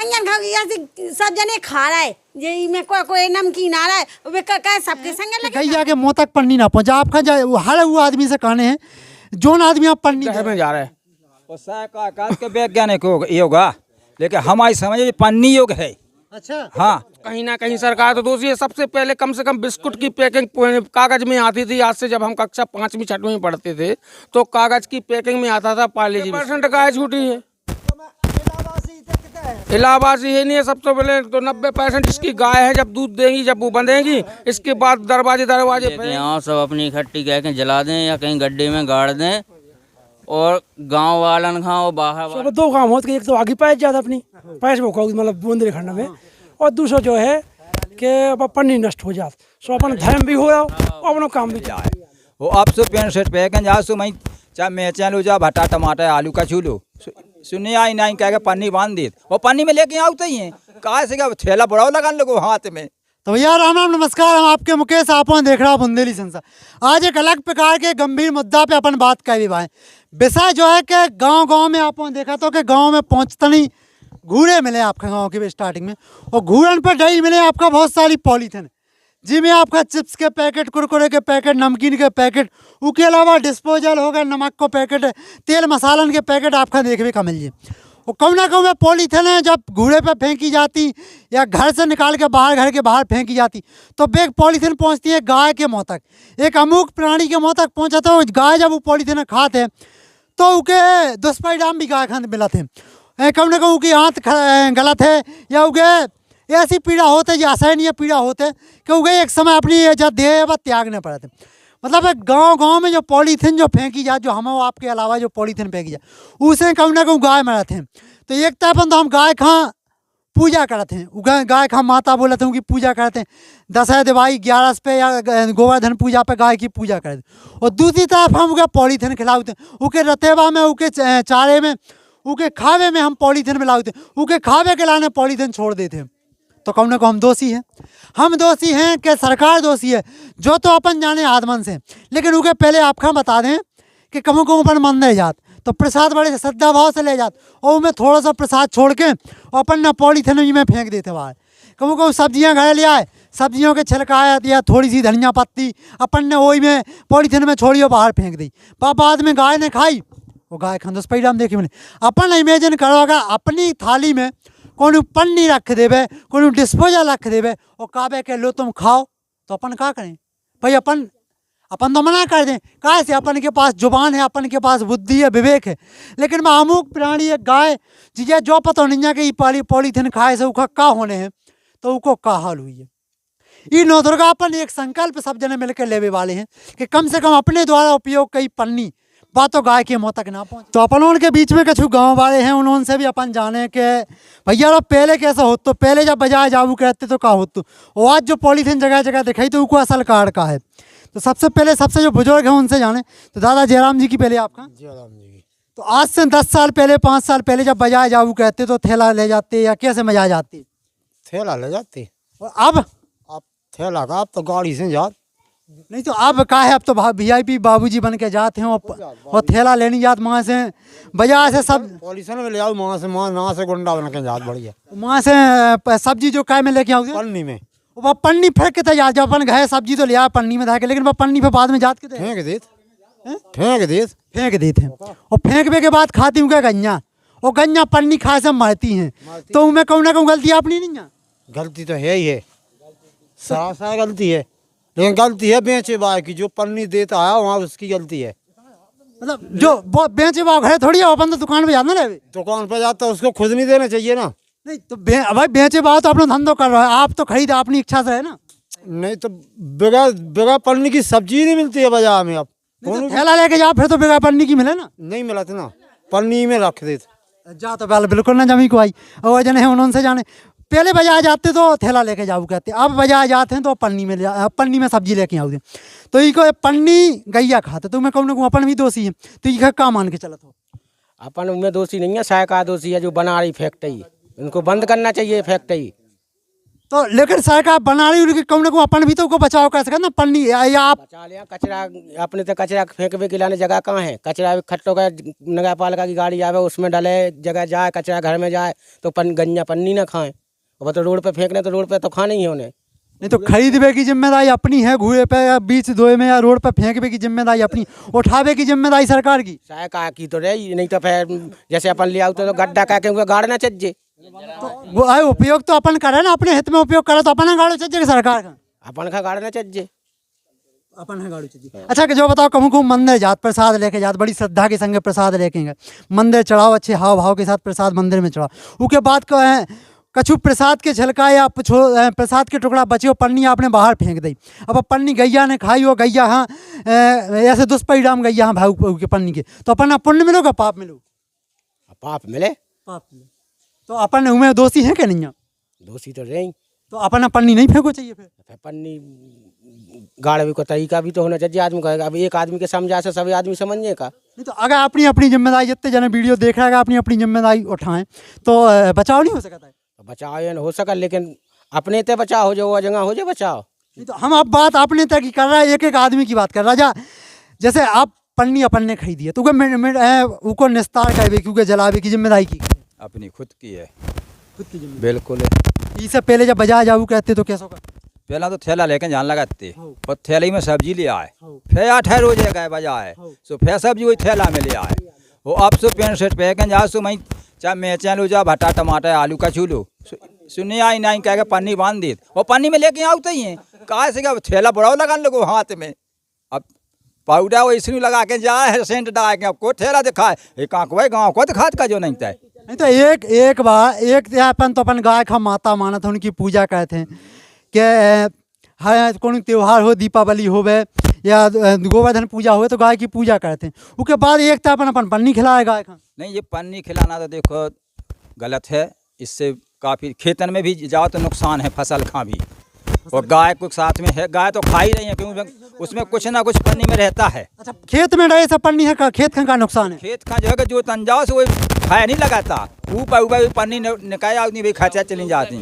सब जने खा रहा है ये में कोई नमकीन आ रहा है वे का सबके संग लगे गैया के मुंह तक पन्नी ना पहुंचा। आपका हर वो आदमी से कहने हैं जोन आदमी आप पन्नी में जा रहा है वो सहकार के वैज्ञानिक होगा, लेकिन हमारी समझ में पन्नी योग है। अच्छा हाँ, कहीं ना कहीं सरकार तो दोषी है। सबसे पहले कम से कम बिस्कुट की पैकिंग कागज में आती थी। आज से जब हम कक्षा 5वीं 6वीं में पढ़ते थे तो कागज की पैकिंग में आता था पार्ले जी। % गाय छूटी है, इलाहाबाद से ही नहीं है। सबसे पहले तो 90% इसकी गाय है। जब दूध देंगी, जब वो बंधेगी, इसके बाद दरवाजे यहाँ सब अपनी इकट्ठी कह के जला दें या कहीं गड्ढे में गाड़ दें और गांव वालन खाओ बाहर सब दो काम होते हैं। एक तो आगे पैस जाता अपनी पैस वो मतलब बुंदेलखंड में, और दूसरा जो है कि पन्नी नष्ट हो जाती, सो अपन धर्म भी हो और अपना काम भी जाए। वो अब सो 65 पैकेज आज सो मैं चाहे मिर्चा लो जा भट्टा टमाटर आलू का छूलो सुनिए आई नहीं कह के पन्नी बांध दी वो पन्नी में लेके आते ही हैं। कहा से क्या थैला बड़ाओ लगा लोगो हाथ में। तो भैया राम राम नमस्कार। हम आपके मुकेश आप देख रहा बुंदेली संसार। आज एक अलग प्रकार के गंभीर मुद्दा पे अपन बात कर भाई। विषय जो है कि गांव में आप देखा तो कि गांव में पहुंचते नहीं घूरे मिले आपके गांव के स्टार्टिंग में, और घूरन पर डई मिले आपका बहुत सारी पॉलीथिन जिसमें आपका चिप्स के पैकेट, कुरकुरे के पैकेट, नमकीन के पैकेट, उसके अलावा डिस्पोजल हो गए, नमक को पैकेट, तेल मसालन के पैकेट आपका देखने का मिल जाए। और कहूँ ना कहूँ में पॉलीथिन है जब घूरे पे फेंकी जाती या घर से निकाल के बाहर घर के बाहर फेंकी जाती तो बेग पॉलीथिन पहुँचती है गाय के मुँह तक। एक अमुक प्राणी के मुँह तक पहुँचा तो गाय जब वो पॉलीथिन खाते तो उनके दुष्परिणाम भी गाय खाने मिला थे। कहूँ ना कहूँ की आँत गलत है या उगे ऐसी पीड़ा होते जो असहनीय पीड़ा होते कि उगे एक समय अपनी जो देह वह त्यागने पड़े थे। मतलब गांव में जो पॉलीथिन जो फेंकी जाए, जो हम आपके अलावा जो पॉलीथिन फेंकी जाए उसे कहूँ ना कहूँ गाय में रहते हैं। तो एक तरफ तो हम गाय खा पूजा करते हैं, गाय खा माता बोलते हैं उनकी पूजा करते हैं। 10 दिवाली 11 पे या गोवर्धन पूजा पे गाय की पूजा करते हैं। और दूसरी तरफ हम उनके पॉलीथिन खिलाते हैं, उनके रतेवा में, उनके चारे में, उनके खावे में हम पॉलीथिन मिलाते हैं, उनके खावे के लाने पॉलीथिन छोड़ देते हैं। तो कहूँ ना हम दोषी हैं। हम दोषी हैं कि सरकार दोषी है जो तो अपन जाने आदमन से। लेकिन उनके पहले आपका बता दें कि कहूँ कहूँ अपन मंदिर जात तो प्रसाद बड़े श्रद्धा भाव से ले जात और उनमें थोड़ा सा प्रसाद छोड़ के और अपन ना पॉलीथिन में फेंक देते बाहर। कहूँ कहूँ सब्जियाँ घर ले आए, सब्जियों के छिलका या थोड़ी सी धनिया पत्ती अपन ने वही में पॉलीथिन में छोड़ी और बाहर फेंक दी। बाद में गाय ने खाई, वो गाय खान दुष्परिणाम देखे मैंने। अपन इमेजिन करो अगर अपनी थाली में कोई पन्नी रख देवे, कोई डिस्पोजल रख देवे और काबे के लो तुम खाओ तो अपन क्या करें भाई। अपन तो मना कर दें, कहा से अपन के पास जुबान है, अपन के पास बुद्धि है, विवेक है। लेकिन मैं अमुक प्राणी एक गाय जिसे जो पता नहीं है कि पॉलीथिन खाए से उसका क्या होने हैं तो उसको क्या हाल हुई है। ये नवदुर्गा अपन एक संकल्प सब जने मिलकर लेवे वाले हैं कि कम से कम अपने द्वारा उपयोग कई पन्नी बातों गाय के मुँह तक ना पहुँच। तो अपन उनके बीच में कुछ गांव वाले हैं, उनसे भी अपन जाने के भैया पहले कैसा हो, तो पहले जब बजाय जाबू कहते तो क्या होता, और आज जो पॉलीथिन जगह जगह दिखाई तो उनको असल कार का है। तो सबसे पहले सबसे जो बुजुर्ग हैं उनसे जाने तो दादा जयराम जी की पहले आपका। जयराम जी की। तो आज से 10 साल पहले 5 साल पहले जब बजाय जाबू कहते तो थैला ले जाते या कैसे मजा जाती? थैला ले जाते। और अब थैला का अब तो गाड़ी से जात नहीं तो अब का है, अब तो VIP बाबूजी बन के जाते हैं और थैला लेनी जात वहाँ से बाजार से सब पॉलीथिन में ले आओ, वहाँ से गुंडा बन के जात बढ़िया। वहाँ से सब्जी जो काय में लेके आओ पन्नी में वो पन्नी फेंक के तैयार जब अपन गए सब्जी तो लिया पन्नी में धाके, लेकिन वो पन्नी पे बाद में जात के फेंक देते और फेंकने के बाद खाती हूँ क्या गन्या, और गन्या पन्नी खाए से मरती हैं। तो उनमें कहूँ ना कहूँ गलती अपनी नहीं है। गलती तो है ही है, सारा गलती है, लेकिन गलती है बेचे बाय की। जो पन्नी देता है वहाँ उसकी गलती है। मतलब जो बेचे बाग है थोड़ी अपन तो दुकान पे जाना रहे, दुकान पे जाता उसको खुद नहीं देना चाहिए ना। नहीं तो भाई बेचे बाग तो अपना धंधो कर रहा है, आप तो खरीदा अपनी इच्छा से है ना। नहीं तो बगैर पन्नी की सब्जी नहीं मिलती है बाजार में। आप तो थैला लेके जाओ फिर तो बगैर पन्नी की मिले ना। नहीं मिला था ना, पन्नी में रख देते जा तो बिल्कुल ना जमी को आई। और जने हैं उन्होंने जाने पहले बाजार जाते तो थैला लेके जाओ कहते, अब बाजार जाते हैं तो पन्नी में सब्जी लेके आओ। तो इको पन्नी गैया खाते तो मैं कहूँ ना अपन भी दोषी है। तो ये क्या मान के चलत हो? अपन उनमें दोषी नहीं है, सरकार दोषी है जो बना रही फैक्ट्री, उनको बंद करना चाहिए फैक्ट्री। तो लेकिन सरकार बना रही है कम ना कम अपन भी तो को बचाव कर सकते ना पन्नी या आप बचा लिया कचरा। अपने तो कचरा फेंकने के लाने जगह कहाँ है? कचरा खट्टों का नगर पालिका की गाड़ी आवे उसमें डाले, जगह जाए कचरा घर में जाए तो गंजा पन्नी ना खाएं। और तो रोड पे फेंकने तो रोड पे तो खाने ही होने। नहीं तो खरीदवे की जिम्मेदारी अपनी है, घूरे पे या बीच दोए में या रोड पे फेंकवे की जिम्मेदारी अपनी, उठावे की जिम्मेदारी सरकार की। सरकार की तो रही, नहीं तो फिर जैसे अपन ले आओ तो गड्ढा का के गाड़ना चाहिए। वो उपयोग तो अपन करे ना, अपने हित में उपयोग करे तो अपन गाड़ो चाहिए सरकार का, अपन का गाड़ना चाहिए। अपन है गाड़ी चाहिए। अच्छा कि जो बताओ कहूँ कहूँ मंदिर जात प्रसाद लेके जात, बड़ी श्रद्धा के संग प्रसाद लेके गए मंदिर चढ़ाओ, अच्छे हाव भाव के साथ प्रसाद मंदिर में चढ़ाओ। उसके बाद कछु प्रसाद के झलका या प्रसाद के टुकड़ा बचे हो पन्नी आपने बाहर फेंक दी। अब पन्नी गैया ने खाई हो, गैया हाँ ऐसे दुष्परिणाम गैया हाँ भाई के पन्नी के, तो अपन पुण्य मिलोगा पाप मिलो? पाप मिले। पाप मिले तो अपन उमें दोषी है क्या? नहीं दोषी तो रही। तो अपन पन्नी नहीं फेंको चाहिए फिर पन्नी गाड़वे को तरीका भी तो होना चाहिए आदमी का। अब एक आदमी के समझा से सभी आदमी समझने का नहीं। तो अगर अपनी अपनी जिम्मेदारी, जितने जने वीडियो देख रहा है अपनी अपनी जिम्मेदारी उठाएं तो बचाव नहीं हो सकता है। बचाव हो सका, लेकिन अपने ते बचाव हो जाओ, जगह हो जाए बचाव। नहीं तो हम अब बात अपने तक ही कर रहा है, एक एक आदमी की बात कर रहा है। जैसे आप पन्नी अपन ने खरीदी है तो उसको निस्तार करे क्योंकि जलावे की जिम्मेदारी की अपनी खुद की है, खुद की जिम्मेदारी। बिल्कुल। इससे पहले जब बाजार जाऊ कहते तो कैसा? पहला तो थैला लेके जान लगाते और थैली में सब्जी ले आए, फिर 8 रोज गए बजाए सो फिर सब्जी वही थैला में ले आए। वो अब सो पेंट शर्ट पे के जा सो मैं चाहे मिर्चा लो, जा भट्टा टमाटर आलू का छू लो, सुनिए आई नहीं कह के पन्नी बांध दी वो पन्नी में लेके आते ही हैं। कहा से क्या थैला बड़ाओ लगा लोगो हाथ में, अब पाउडर वो इसलिए लगा के जाए सेंट डाल के आपको थैला दिखाए एक आंख गाँव को दिखात का जो नहीं था। नहीं तो एक बार अपन तो अपन गाय का माता माना था, उनकी पूजा करते हैं कि हर कौन त्यौहार हो, दीपावली हो या गोवर्धन पूजा हो तो गाय की पूजा करते हैं। उसके बाद एक तो अपन पन्नी खिलाए गाय का। नहीं ये पन्नी खिलाना तो देखो गलत है, इससे काफ़ी खेतन में भी जाओ तो नुकसान है फसल का भी, और गाय को साथ में है, गाय तो खा ही रही है क्योंकि उसमें कुछ ना कुछ पन्नी में रहता है। अच्छा खेत में रहे सब पन्नी है का, खेत का नुकसान है? खेत का जो है जो तंजाओ से वो खाया नहीं लगाता, ऊपर पन्नी निकाय आती भाई खर्चा चली जाती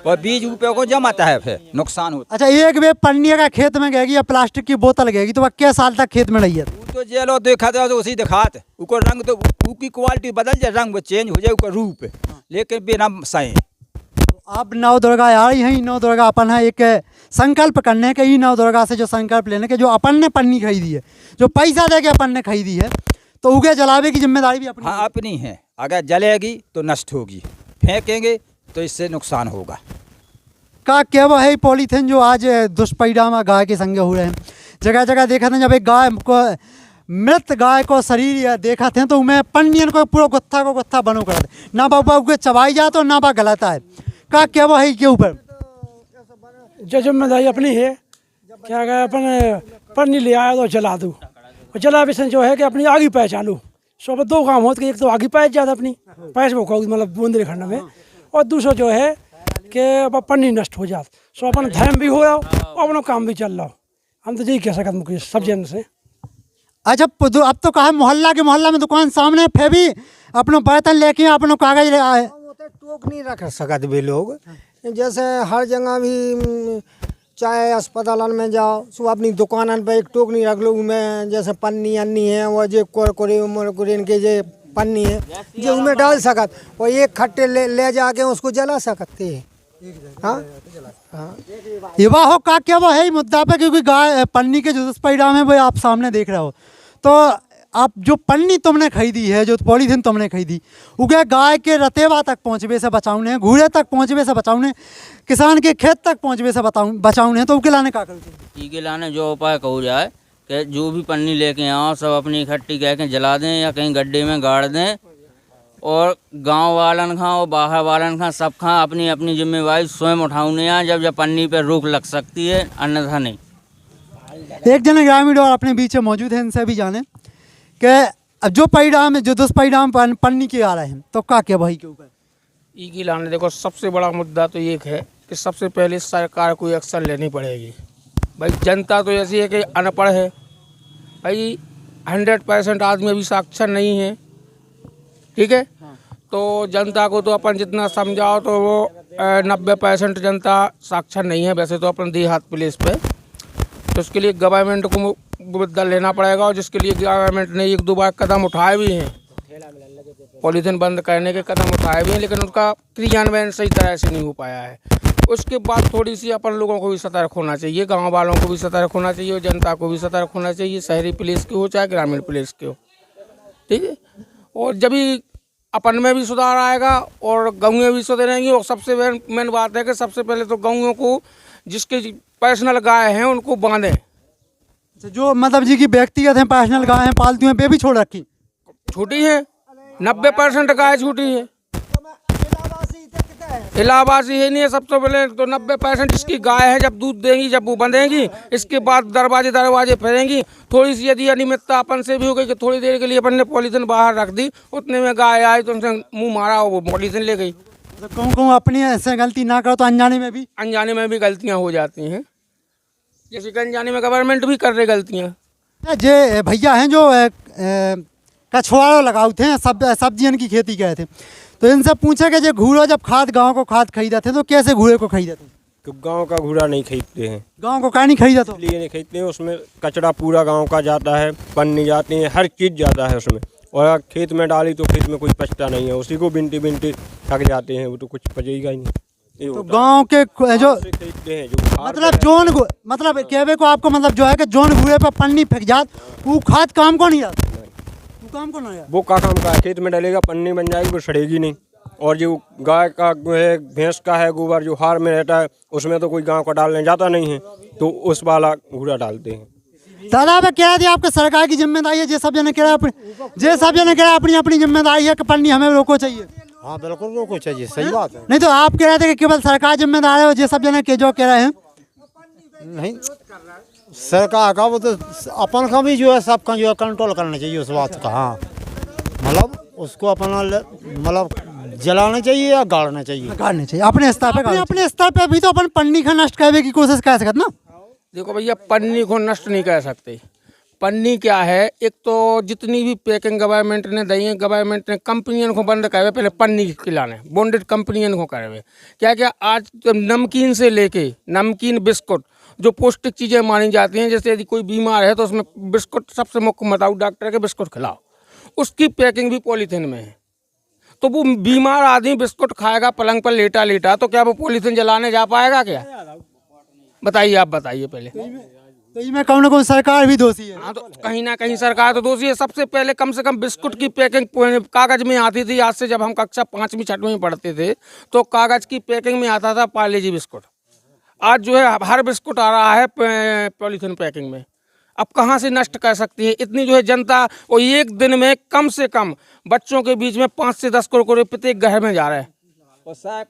और बीज ऊपर को जमाता है फिर नुकसान होता। अच्छा एक वे पन्नी अगर खेत में गएगी या प्लास्टिक की बोतल गएगी तो वह क्या साल तक खेत में रही है? तो जेलो देखा तो उसी दिखात उसको रंग तो उसकी क्वालिटी बदल जाए, रंग वो चेंज हो जाए उसका रूप, लेकिन बिना सही। अब नव दुर्गा आ रही है, नव दुर्गा अपन है एक संकल्प करने के ही, नव दुर्गा से जो संकल्प लेने के, जो अपन ने पन्नी खरीदी है, जो पैसा दे के अपन ने खरीदी है, तो उगे जलावे की जिम्मेदारी भी अपनी। हाँ अपनी है, अगर जलेगी तो नष्ट होगी, फेंकेंगे तो इससे नुकसान होगा। का क्या वो है पॉलीथीन जो आज दुष्परिणाम गाय के संगे हो रहे हैं। जगह जगह देखा था जब एक गाय को मृत गाय को शरीर देखा थे तो मैं पन्नियन को पूरा गुत्था को गुत्था बनो कर दे, ना बाबा उगे चबाई जाता ना बा गलता है। का क्या वो है के ऊपर जो जिम्मेदारी अपनी है, क्या कहे अपन पन्नी ले आया तो जला दो, और जला विषय जो है कि अपनी आगे पहचानो। सो अब 2 काम होते, एक तो आगे पहच जाता अपनी पैस वो मतलब बूंदे खंड में, और दूसरा जो है कि अब पन्नी नष्ट हो जात, सो अपन धर्म भी हो जाओ और अपना काम भी चल रहा। हम तो यही कह सकते मुकेश सब जन से। अच्छा अब तो कहा मोहल्ला में दुकान सामने फिर भी अपना बर्तन लेके अपना कागज ले आए, टोक नहीं रख सकते भी लोग। जैसे हर जगह भी चाहे अस्पताल में जाओ सो अपनी दुकान पे एक टोक नहीं रख लो, उनमें जैसे पन्नी अन्नी है वो जो कुरकुरे के जो पन्नी है जो उनमें डाल सकत, और एक खट्टे ले जाके उसको जला सकते हैं। हाँ ये वाह हो का क्या वो है मुद्दा पे, क्योंकि गाय पन्नी के जो दुष्परिणाम है वो आप सामने देख रहे हो। तो आप जो पन्नी तुमने खरीदी है, जो पॉलीथीन तुमने खरीदी, उगे गाय के रतेवा तक पहुँचवे से बचाउने, घूरे तक पहुँचवे से बचाउने, किसान के खेत तक पहुँचवे से बचाउने, तो उके लाने का करो? के लाने जो उपाय कहो जाए कि जो भी पन्नी लेके आओ सब अपनी इकट्ठी कह के जला दें या कहीं गड्ढे में गाड़ दें, और गांव वालन खां और बाहर वालन खां सब खां अपनी अपनी जिम्मेवारी स्वयं उठाउने आ, जब पन्नी पर रोक लग सकती है, अन्यथा नहीं। एक जन ग्रामीण और अपने बीच में मौजूद है, इनसे भी जाने कि अब जो परिणाम जो दुष्परिणाम पन्नी के आ रहे हैं तो क्या भाई के ऊपर ई की लाने देखो सबसे बड़ा मुद्दा तो ये है कि सबसे पहले सरकार को एक्शन लेनी पड़ेगी। भाई जनता तो ऐसी है कि अनपढ़ है, भाई 100% आदमी अभी साक्षर नहीं है, ठीक है। तो जनता को तो अपन जितना समझाओ तो वो 90% जनता साक्षर नहीं है वैसे तो अपन देहात प्लेस पे, तो उसके लिए गवर्नमेंट को मुद्दा लेना पड़ेगा, और जिसके लिए गवर्नमेंट ने 1-2 बार कदम उठाए भी हैं, पॉलीथीन बंद करने के कदम उठाए भी हैं, लेकिन उनका क्रियान्वयन सही तरह से नहीं हो पाया है। उसके बाद थोड़ी सी अपन लोगों को भी सतर्क होना चाहिए, गांव वालों को भी सतर्क होना चाहिए और जनता को भी सतर्क होना चाहिए, शहरी प्लेस के हो चाहे ग्रामीण प्लेस के हो, ठीक है। और जब भी अपन में भी सुधार आएगा और गाँवें भी सुधरेंगी। और सबसे मेन बात है कि सबसे पहले तो गाँवों को जिसके पर्सनल गाय हैं उनको बांधें। जो मतलब जी की व्यक्तिगत हैं, पर्सनल गाय हैं, पालतू हैं, वे भी छोड़ रखी, छूटी है 90% गाय छूटी है। इलाहाबादी है नहीं है, सबसे पहले तो 90% इसकी गाय है, जब दूध देंगी, जब वो बंधेंगी, इसके बाद दरवाजे फिरेंगी। थोड़ी सी यदि अनियमितता अपन से भी हो गई कि थोड़ी देर के लिए अपन ने पॉलीथीन बाहर रख दी, उतने में गाय आई तो उनसे मुंह मारा, वो पॉलीथीन ले गई। तो कहूँ अपनी ऐसे गलती ना करो तो अनजाने में भी गलतियाँ हो जाती हैं, जैसे कि अनजाने में गवर्नमेंट भी कर रही गलतियाँ। जे भैया हैं जो कछुआरा लगाते हैं, सब्जियन की खेती गए थे, तो इनसे पूछे कि जो घूरा जब गाँव को खाद खरीदा थे तो कैसे घूरे को खरीदा थे? तो गांव का घूरा नहीं खरीदते हैं। गांव को क्या नहीं खरीदा? तो इसलिए नहीं खरीदते हैं, उसमें कचरा पूरा गांव का जाता है, पन्नी जाती है, हर चीज़ जाता है उसमें, और खेत में डाली तो खेत में कोई पचता नहीं है, उसी को बिनती थक जाते हैं, वो तो कुछ पचेगा ही नहीं। तो गांव के जो खरीदते हैं जो मतलब कहवे को आपको मतलब जो है कि जोन घूरे पर पन्नी फेंक जात, वो खाद काम को नहीं आता, वो काम को नहीं आता, वो का काम का है, खेत में डालेगा पन्नी बन जाएगी, वो सड़ेगी नहीं। और जो गाय का है, भैंस का है गोबर जो हार में रहता है, उसमें तो कोई गांव का डालने जाता नहीं है, तो उस वाला घूरा डालते हैं। दादा मैं कह रहा था आपके सरकार की जिम्मेदारी है, जे सब जने कह रहा अपनी अपनी जिम्मेदारी है कि पन्नी हमें रोको चाहिए। हाँ बिल्कुल रोको चाहिए, सही बात है। नहीं तो आप कह रहे थे कि केवल सरकार जिम्मेदार है, जे सब जने के जो कह रहे हैं नहीं, सरकार का वो तो अपन का भी जो है सबका जो है कंट्रोल करना चाहिए उस बात का। हाँ मतलब उसको अपना मतलब जलाना चाहिए या गाड़ना चाहिए? अपने स्तर पे भी तो अपन पन्नी का नष्ट करने की कोशिश कर सकते ना। देखो भैया, पन्नी को नष्ट नहीं कर सकते। पन्नी क्या है, एक तो जितनी भी पैकिंग गवर्नमेंट ने दी है, गवर्नमेंट ने कंपनियों को बंद करे, पहले पन्नी खिलाने बॉन्डेड कंपनियों को करे। क्या आज तो नमकीन से लेके नमकीन, बिस्कुट, जो पौष्टिक चीज़ें मानी जाती हैं, जैसे यदि कोई बीमार है तो उसमें बिस्कुट सबसे मुख्य बताओ, डॉक्टर के बिस्कुट खिलाओ, उसकी पैकिंग भी पॉलीथीन में है। तो वो बीमार आदमी बिस्कुट खाएगा पलंग पर लेटा, तो क्या वो पॉलीथीन जलाने जा पाएगा क्या? बताइए, आप बताइए पहले। तो इसमें कौन ना कौन सरकार भी दोषी है। हाँ, तो कहीं ना कहीं सरकार तो दोषी है। सबसे पहले कम से कम बिस्कुट की पैकिंग कागज में आती थी। आज से जब हम कक्षा 5वीं 6वीं में पढ़ते थे तो कागज की पैकिंग में आता था पार्ले जी बिस्कुट। आज जो है हर बिस्कुट आ रहा है पॉलीथीन पैकिंग में। अब कहाँ से नष्ट कर सकती है इतनी जो है जनता? और एक दिन में कम से कम बच्चों के बीच में 5 से 10 कुरकुरे प्रत्येक घर में जा रहे हैं।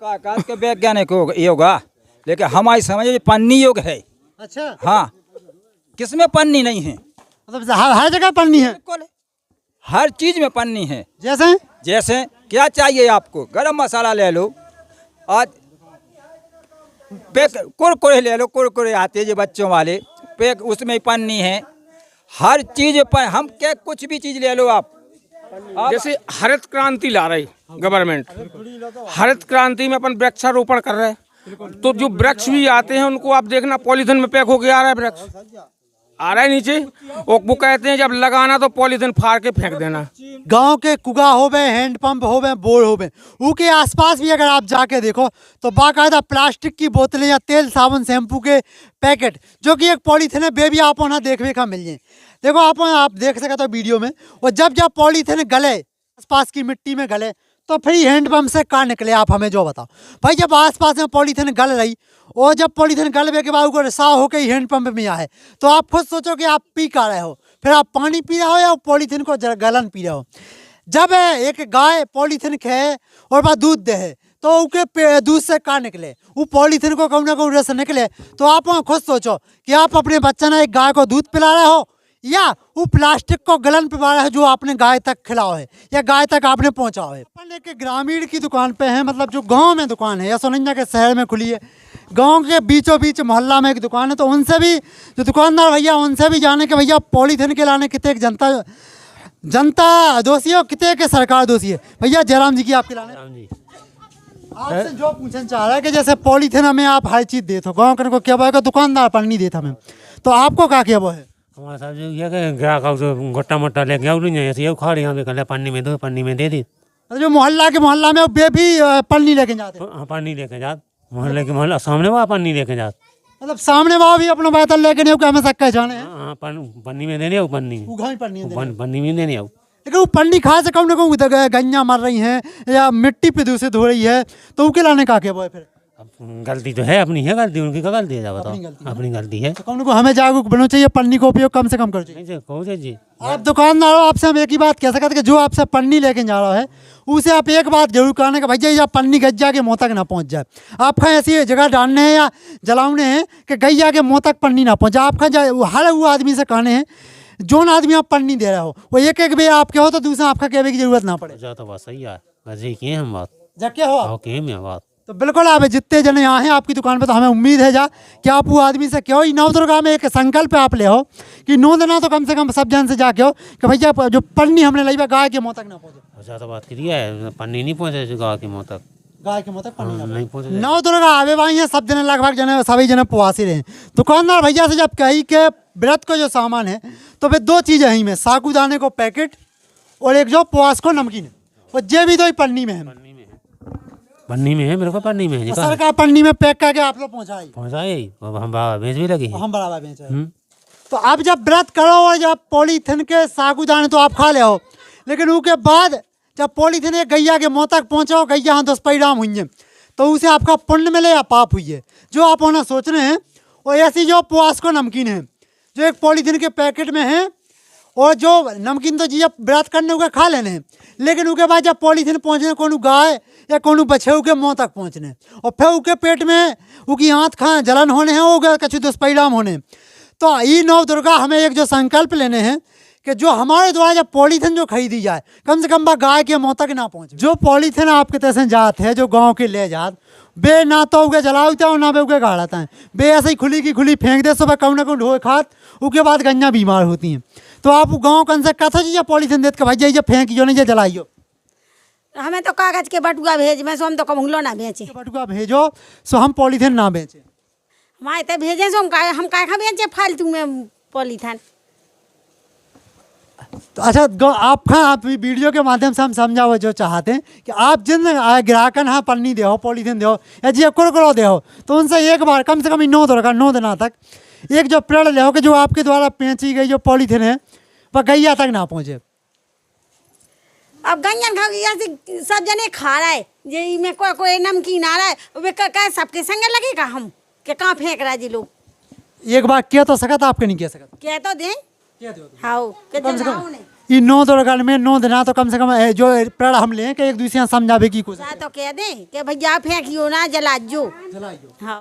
आकाश के वैज्ञानिक होगा, लेकिन हमारी समझ पन्नी योग है। अच्छा, हाँ, किसमें पन्नी नहीं है? मतलब हर जगह पन्नी है, हर चीज में पन्नी है। जैसे क्या चाहिए आपको? गरम मसाला ले लो, आज कुरकुरे ले लो, कुरकुरे आते हैं जो बच्चों वाले, पैक उसमें पन्नी है। हर चीज पर हम क्या कुछ भी चीज ले लो आप। जैसे हरित क्रांति ला रही गवर्नमेंट, हरित क्रांति में अपन वृक्षारोपण कर रहे हैं, तो जो वृक्ष भी आते हैं उनको आप देखना पॉलीथीन में पैक होके आ रहा है, वृक्ष आ रहा है नीचे, और वो कहते हैं जब लगाना तो पॉलीथीन फाड़ के फेंक देना। गांव के कुआ होवे, हैंडपंप होवे, बोर होवे, उनके आसपास भी अगर आप जाके देखो तो बाकायदा प्लास्टिक की बोतलें या तेल साबुन शैम्पू के पैकेट जो कि एक पॉलीथीन है, वे भी आपको ना देखने का मिल जाए। देखो आप देख सकते हो वीडियो में। और जब पॉलीथीन गले, आसपास की मिट्टी में गले, तो फिर हैंडपम्प से कहाँ निकले? आप हमें जो बताओ भाई। जब आसपास में पॉलीथीन गल रही और जब पॉलीथीन गलने के बाद रिसाव होकर ही हैंडपम्प में आए, तो आप खुद सोचो कि आप पी का रहे हो, फिर आप पानी पी रहे हो या पॉलीथीन को गलन पी रहे हो। जब एक गाय पॉलीथीन खाए और बाद दूध दे तो उसके दूध से कहाँ निकले? वो पॉलीथीन को कहूँ ना कहूँ रस निकले। तो आप खुद सोचो कि आप अपने बच्चे ने एक गाय को दूध पिला रहे हो या वो प्लास्टिक को गलन पिला रहा है जो आपने गाय तक खिलाओ है या गाय तक आपने पहुंचाओ है। अपन एक ग्रामीण की दुकान पे है, मतलब जो गांव में दुकान है या सोनंजा के शहर में खुली है, गांव के बीचों बीच मोहल्ला में एक दुकान है, तो उनसे भी जो दुकानदार भैया उनसे भी जाने के भैया पॉलीथीन के लाने कितने जनता दोषी है और कितने के सरकार दोषी है। भैया जयराम जी की आपके लाने आपसे जो पूछना चाह रहा है कि जैसे पॉलीथिन हमें आप हर चीज देते हो, गाँव करने को क्या बोले दुकानदार पन्नी देता हमें, तो आपको क्या क्या वो है? हमारे साथ जो ये कि ग्राहक जो गोटा मोटा लेके आओ नहीं ऐसे उखाड़ यहाँ पे कल पन्नी में दो, पन्नी में दे दी। जो मोहल्ला में वे भी पन्नी लेके जाते हैं? हाँ पन्नी लेके जात, मोहल्ला सामने वहाँ पन्नी लेके जात, मतलब सामने वहाँ भी अपना बेहतर लेके नहीं हमें सक्का जाने हैं। हाँ पन्नी में देने आओ, पन्नी पन्नी में देने आओ। लेकिन वो पन्नी खा से कम ना कम गैया मर रही हैं या मिट्टी प्रदूषित हो रही है, तो उनके लाने का क्या वो है फिर? अब गलती तो है अपनी, है गलती उनकी, क्या गलती है बताओ? अपनी गलती है। तो कम को हमें जागरूक बनना चाहिए, पन्नी का उपयोग कम से कम करो चाहिए। कहो जी आप दुकानदार हो, आपसे हम एक ही बात कह सकते कि जो आपसे पन्नी लेके जा रहा है उसे आप एक बात जरूर कहने का भैया या पन्नी गैया के मुँह तक ना पहुँच जाए। आप खाएं ऐसी जगह डालने हैं या जलाने हैं कि गैया के मुँह तक पन्नी ना पहुँचे। आप खाएं हर वो आदमी से कहने हैं जोन आदमी आप पन्नी दे रहे हो वो एक एक बे आपके हो तो दूसरा आपका कहने की जरूरत ना पड़े। तो बात सही है, वैसे ही हम बात जबकि हो बात तो बिल्कुल आप जितने जने यहाँ हैं आपकी दुकान पे, तो हमें उम्मीद है जा कि आप वो आदमी से क्यों नवदुर्गा में एक संकल्प आप ले हो कि नो देना तो कम से कम सब जन से जाके हो कि भैया जो पन्नी हमने लाई गाय के मुँह तक ना पहुँचे। तो बात करिए है, पन्नी नहीं पहुँचे गाय के मुँह तक, गाय के मुँह तक पन्नी नहीं पहुँचे। नवदुर्गा आवे भाई हैं सब जने लगभग जने सभी जने पुआसी रहे। दुकानदार भैया से जब कही के व्रत को जो सामान है तो वे दो चीज़ें ही में सागुदाने को पैकेट और एक जो पुआस को नमकीन है, और जे भी दो ही पन्नी में है। पन्नी में है मेरे को, पन्नी में है सरकार पन्नी में पैक करके आप लोग पहुँचाए, हम बाबा बेच भी लगी, हम बराबर बेचे। तो आप जब व्रत करो और जब पॉलीथिन के सागुदाने तो आप खा ले हो, लेकिन उसके बाद जब पॉलीथिन एक गैया के मुँह तक पहुँचाओ, गैया हाँ दुष्परिणाम हुई है, तो उसे आपका पुण्य मिले या पाप हुई है जो आप होना सोच रहे हैं। और ऐसी जो पुआस को नमकीन है जो एक पॉलीथिन के पैकेट में है, और जो नमकीन तो जी आप व्रत करने उके खा लेने हैं, लेकिन उसके बाद जब पॉलीथिन पहुँचने को गाय या को बछेऊ के मुँह तक पहुँचने और फिर उसके पेट में उसकी आँत खां जलन होने हैं, वो कछु दुष्परिणाम होने। तो ये नवदुर्गा हमें एक जो संकल्प लेने हैं कि जो हमारे द्वारा जब पॉलीथिन जो खरीदी जाए कम से कम गाय के मुँह तक ना पहुँचे। जो पॉलीथिन आपके तरह से जात है जो गाँव के ले जात बे ना तो उगे जलाता और ना बे उगे गाड़ता है, बे ऐसे ही खुली की खुली फेंक दे, सुबह कहूँ ना कहूँ ढोए खात, उसके बाद गंजा बीमार होती हैं। तो आप गाँव कन से कथा जी पॉलीथिन देते भाई जाइए फेंकियो नहीं जलाइयो। हमें तो कागज के बटुआ भेज में सो हम तो कमूलो ना बेचे, बटुआ भेजो सो हम पॉलीथिन ना बेचे। हमारे तो भेजे सो हम काय खा बेचे फालतू में पॉलीथिन। तो अच्छा आप वीडियो के माध्यम से हम समझाओ जो चाहते हैं कि आप जिन ग्राहकन हाँ पन्नी दे हो, पॉलीथिन दे हो या जी कुरकुरो दे हो, तो उनसे एक बार कम से कम 9 दिनों तक एक जो प्रण ले हो कि जो आपके द्वारा बेची गई जो पॉलीथिन है वह गैया तक ना पहुँचे। अब गंजन खा सब जने खा रहा है, ये में कोई नमकीन आ रहा है, वे का सबके संगे लगेगा हम के कहाँ फेंक रहा है जी लोग। एक बार क्या तो सकत आपके नहीं कह सकत, क्या तो दें हाँ कम से कम ये 9 में 9 दिन तो कम से कम जो प्रण हम लें कि एक दूसरे समझावे की कोशिश तो कह दें कि भैया फेंकियो ना जला जो जलाइयो। हाँ।